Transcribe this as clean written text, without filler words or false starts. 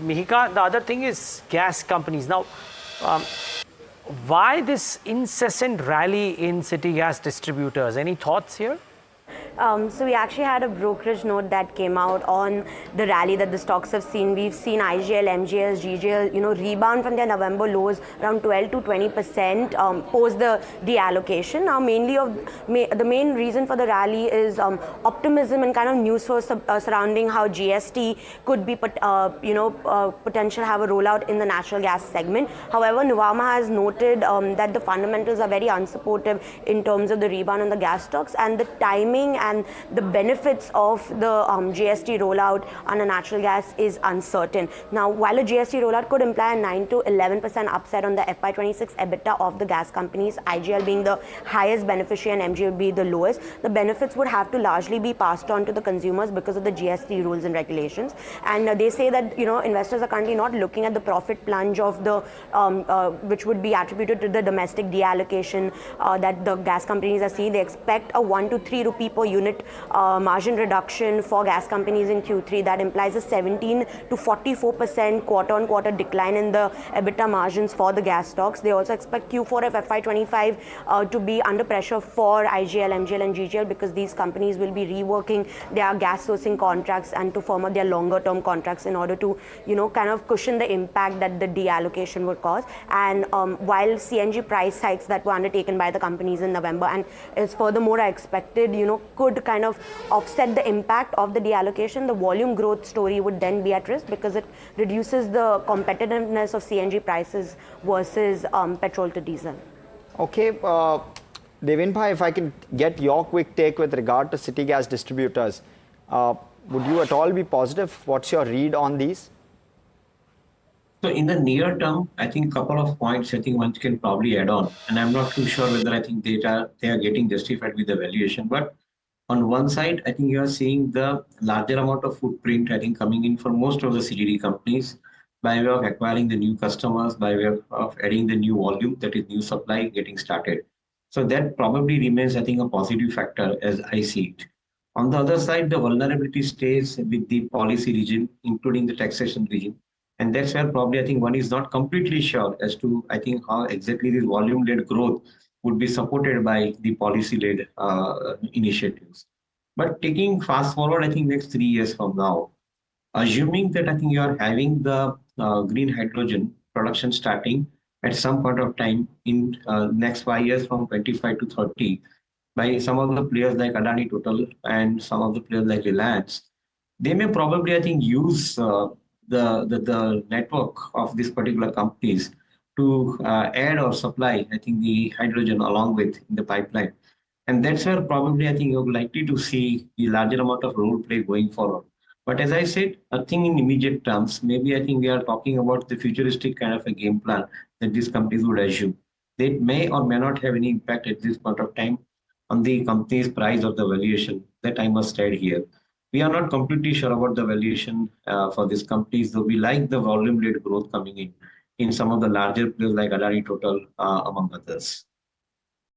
Mihika, the other thing is gas companies. Now, um, why this incessant rally in city gas distributors? Any thoughts here? So we actually had a brokerage note that came out on the rally that the stocks have seen. We've seen IGL, MGL, GST, rebound from their November lows around 12 to 20% post the deallocation. Now, the main reason for the rally is optimism and kind of news flow surrounding how GST could be, potential have a rollout in the natural gas segment. However, Nuvama has noted that the fundamentals are very unsupportive in terms of the rebound in the gas stocks, and the timing and the benefits of the GST rollout on a natural gas is uncertain. Now, while a GST rollout could imply a 9 to 11% upside on the FY26 EBITDA of the gas companies, IGL being the highest beneficiary and MGL be the lowest, the benefits would have to largely be passed on to the consumers because of the GST rules and regulations. And they say that investors are currently not looking at the profit plunge of the which would be attributed to the domestic deallocation that the gas companies are seeing. They expect a 1 to 3 rupee per unit margin reduction for gas companies in Q3. That implies a 17 to 44% quarter-on-quarter decline in the EBITDA margins for the gas stocks. They also expect Q4 of FY25 to be under pressure for IGL, MGL and GGL because these companies will be reworking their gas sourcing contracts and to firm up their longer-term contracts in order to, kind of cushion the impact that the deallocation would cause. And while CNG price hikes that were undertaken by the companies in November and is furthermore expected, could kind of offset the impact of the deallocation, the volume growth story would then be at risk because it reduces the competitiveness of CNG prices versus petrol to diesel. Okay, Devin Bhai, if I can get your quick take with regard to city gas distributors, would you at all be positive? What's your read on these? So in the near term, I think a couple of points I think one can probably add on, and I'm not too sure whether I think they are getting justified with the valuation. But on one side, I think you are seeing the larger amount of footprint I think coming in for most of the CGD companies by way of acquiring the new customers, by way of adding the new volume, that is new supply getting started. So that probably remains I think a positive factor as I see it. On the other side, the vulnerability stays with the policy regime, including the taxation regime. And that's where probably I think one is not completely sure as to I think how exactly this volume-led growth would be supported by the policy-led initiatives. But taking fast forward, I think next 3 years from now, assuming that I think you are having the green hydrogen production starting at some point of time in next 5 years from 25 to 30 by some of the players like Adani Total and some of the players like Reliance, they may probably I think use the network of these particular companies to add or supply, I think, the hydrogen along with in the pipeline. And that's where probably I think you're likely to see the larger amount of role play going forward. But as I said, I think in immediate terms, maybe I think we are talking about the futuristic kind of a game plan that these companies would assume. They may or may not have any impact at this point of time on the company's price or the valuation. That I must add here. We are not completely sure about the valuation for these companies, though we like the volume-led growth coming in some of the larger players like Adani Total, among others.